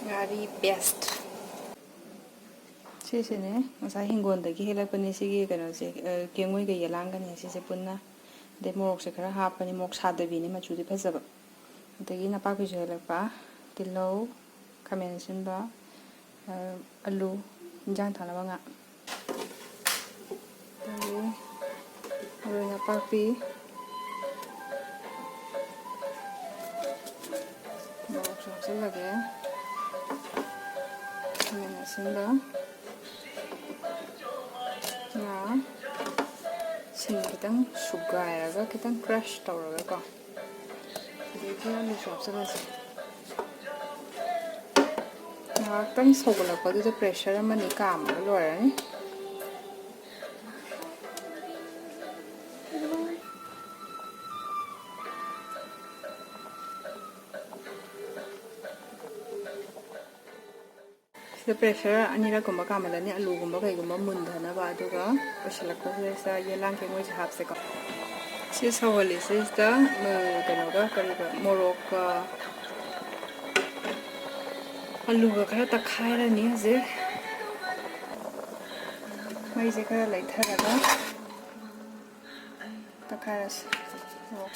ngari best sisine ngasa hingondagi heklakpani sigi kano se kengoi ga yelang-kengoi sise punna de morok se khara hapani mok sadabini machudi phajaba adagi napakpi se heklakpa tillau khamenasinba aloo hinjang thanaba nga adagi napakpi morok se hapchaghiba khamenasinba nga sing kitang sugairaga kitang crush tawraga ko adagi alu se hapchagase ngakhtang sogolakpaduda pressure amani kamaga loirani pressure anira gumba kamalani aloo gumba kai gumba mundhana ba aduga osilakko huresa yelang-kengoi se hapse ko si sawali se sta kanoga kariba morok aloo ga khara takhairani je mai je khara laitharaga takhairas morok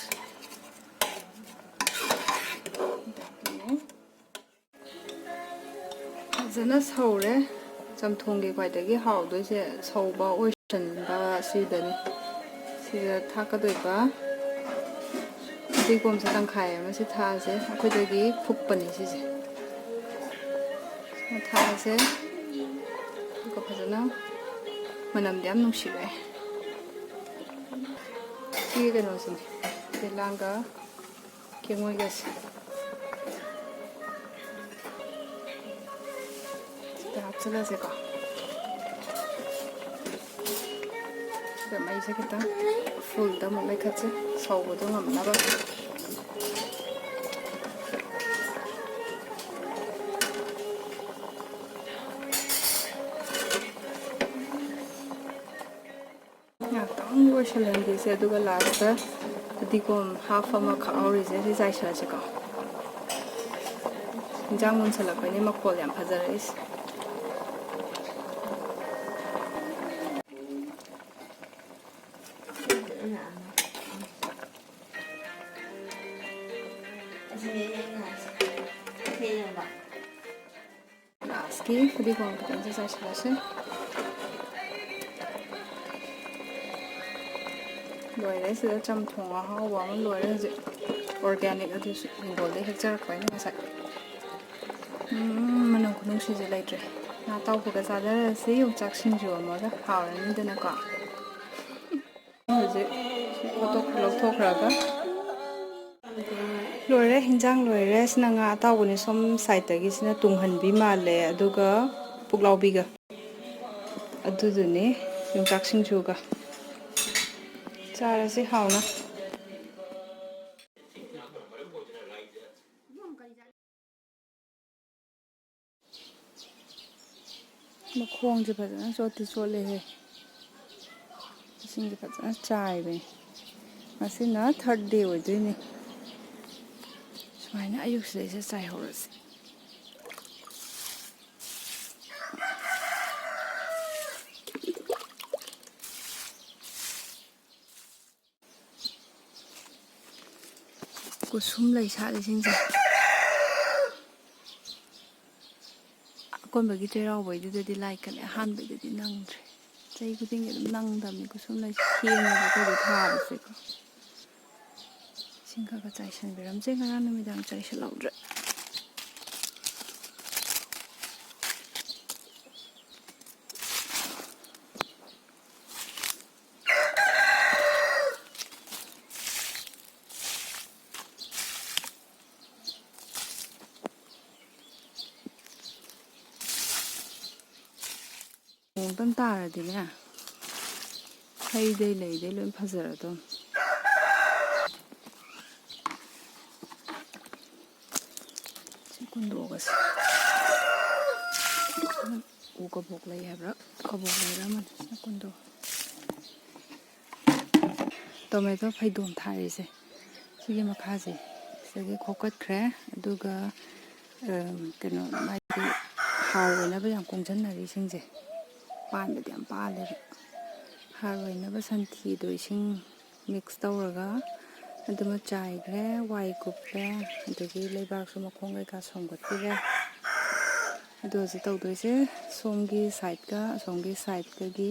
Zana saure chamthongge kwaidagi hawdoi se sauba oisanba sidani sida thakkadoiba digom se tangkhai ama se thase akhoidagi phukpani sise thase ko phajana manamdi am nungsibe sigi kano sini yelang-ga kengoi ga se hapchagase ko mai se kita full da mo mai khatse saubo do ngamna ba ya tang wo shalenge se aduga last dikom half ama khauri se si sai sha ko hinjang mun salakpani makol yam phajarais Ngasigi kadi kong kita selesai selesai. Loire sudah jam thongga hawa man loire organic itu hingol deh chatharakpani ngasai. Manung kunung sih jelai tre. Nah tahu kita sadar sih ucak sinju aja hawa ini dena kak. Jadi foto kalau houraga. Loire hinjang loire sinanga atawuni som side tagi sina tunghanbi male aduga puklaubiga aduduni yongchak singjuga charasi hauna makhongje phajana choti chole he isingje phajana chaibe masina third day oidoini Sumaina ayuk sida chai horasi kusum lai sa singje akonbagi cheirau boidudadi like kane hanbidadi nangdre chai kuding edum nangdami kusum lai khengaba ko thabase ko Singka ka chai sanbiram je ngarang numidang chai salaudre Tam taradi ne haidei leidei loi phajaradom kundogas ukabok lai habra kabok lai raman kundo tomato faidom tharise sigi makhaje sigi khokatkhre aduga keno mai har oinaba yam kongjanari singje panbadi yam pale har oinaba santhi do ising mix tawraga aduma chaigre wai kupre adagi leibak su makhong kai ka somgatire ado je tawdoise somgi side gi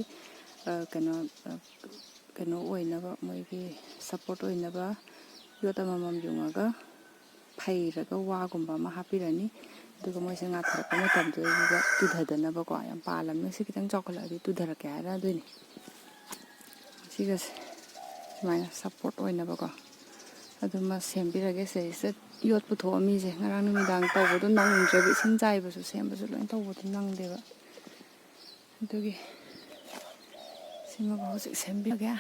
keno oinaba moigi support oinaba yota mamam jungaga phairaga wagumba ma hapirani aduga moise ngatharakpa matamdo iga tudhadanaba ko yam palamne se kitang chokholadi tudharake ara aduini siga maina support oinaba ko aduma sembirage se yot putho ami je ngarang numidang tawbodo nangdrebe ising jaibasu sembasu loin tawbodo nangdeba adugi sima ko hojik sembirage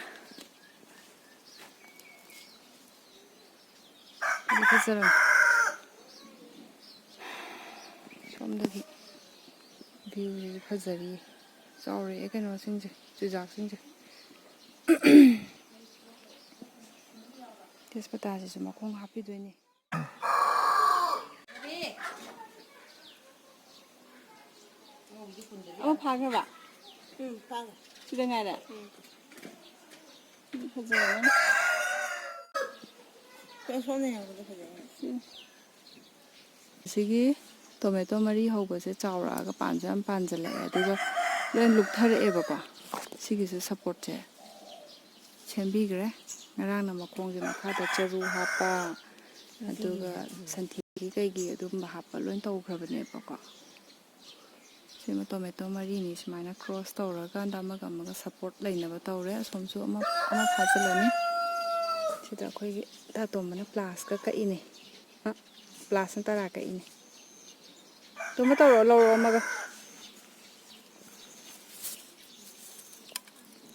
adi fazara somdagi view ji fazari chaure keno singje chujak singje tespata ji makhong happy doini oh phage ba phage sida ngara fazara sigi tomato mari hobase chauraga panjam panjala aduga len luktharae ba ko sigi se support che chembigre ngarang na makhong je makhada charu hapa aduga santhi kaigi adum hapa loin tawkhrabane ba ko sima tomato mari ni smaina cross tawraga damaga amaga support lainaba tawre somsu ama phajalani sida khoi ta tomana plus ka ine plus na tara ka ine toma tawro lawro amaga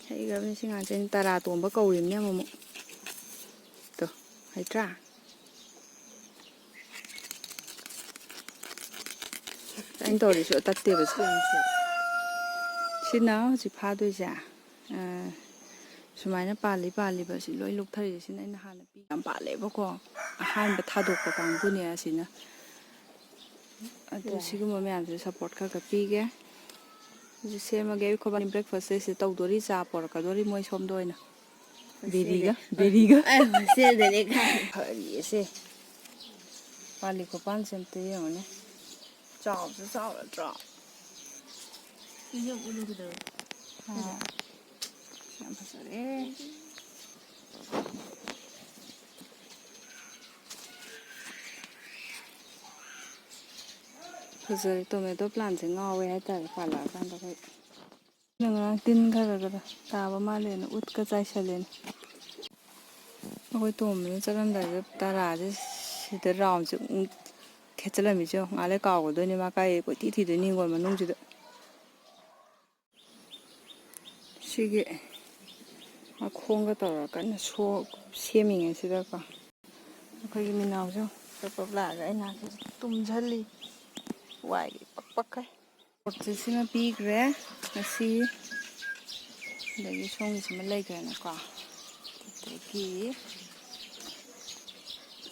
hei gabni singa chen tara tomba kawrimne momo to haitra anh tôi đi sửa tắt tiêu bớt xin nào chỉ pha đôi giả sumai na pali ba si loi luk thari sin aina hana pi am pale ba ko han ba thadok pa kang bu ne asina adu siguma me am support ka pi ge ji sema ge ko ban breakfast se tawdori cha por ka dori moi som doina beriga ai se de ne ka hari se pali ko pan sem te yone chao la chao ni yo ulu de Yang pasal pasal tomato plant se ngawe hai tar pala kan da kai nang tin khara ga ta ba ma le na ut ka chai salen oi tom ne charam da tara je sida raum ju khechalami jo ngale ka go do ni ma kai ko ti do ni gol manung ju da sige makhong ga tawra kan so seming sida ka khoi minaw jo papla ga ina tumjali wai pak kai portisina pigre asi dagi song sima legra na ka teki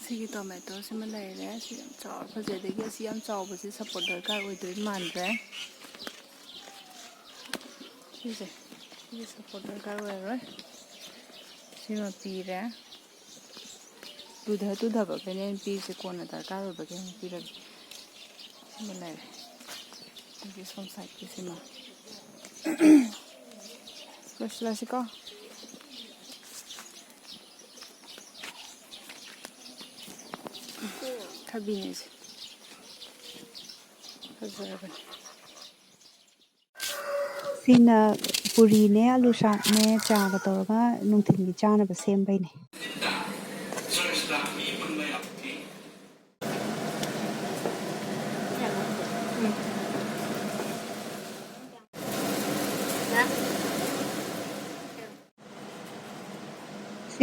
sigi tomato sima leire si am chaw phaje dagi si am chaw ba si support darkar oidoi manre sise si support darkar oiroi sima pire tudha ba kenen pi se kona darkar ba ken pire sima leire dagi som side ki sima Klasiko. Cabinet. Sina puri ne aloo saag ne chaba tawraga nungthil gi chanaba sembai ne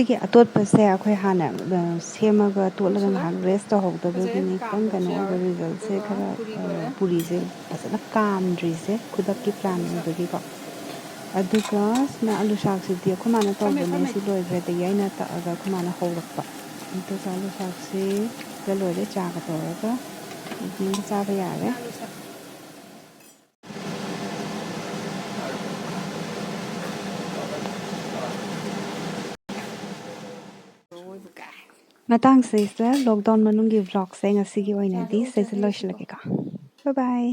sigi atotpase akhoi hana semaga tolaga ngahak rest tawhogdabagini khitang kano oba result se khara puri se asana kamdri se khudakki plan obagi ko ꯑꯗꯨꯒ ꯁꯤꯅ ꯑꯂꯨ ꯁꯥꯛꯁꯤꯗꯤ ꯑꯩꯈꯣꯏ ꯃꯥꯅ ꯇꯧꯕꯅꯦ ꯁꯤ ꯂꯣꯏꯈ꯭ꯔꯗꯒꯤ ꯑꯩꯅ ꯇꯛꯑꯒ ꯑꯩꯈꯣꯏ ꯃꯥꯅ ꯍꯧꯔꯛꯄ ꯑꯗꯨꯒ ꯑꯂꯨ ꯁꯥꯛꯁꯤ ꯁꯤꯗ ꯂꯣꯏꯔꯦ ꯆꯥꯒ ꯇꯧꯔꯒ ꯏꯚꯤꯅꯤꯡꯗ ꯆꯥꯕ ꯌꯥꯔꯦ ꯃꯇꯥꯡꯁꯤꯗ ꯂꯣꯛꯗꯥꯎꯟ ꯃꯅꯨꯡꯒꯤ ꯚ꯭ꯂꯣꯛꯁꯦ ꯉꯁꯤꯒꯤ ꯑꯣꯏꯅꯗꯤ ꯁꯤꯗ ꯂꯣꯏꯁꯤꯜꯂꯒꯦꯀꯣ ꯕꯥꯏ ꯕꯥꯏ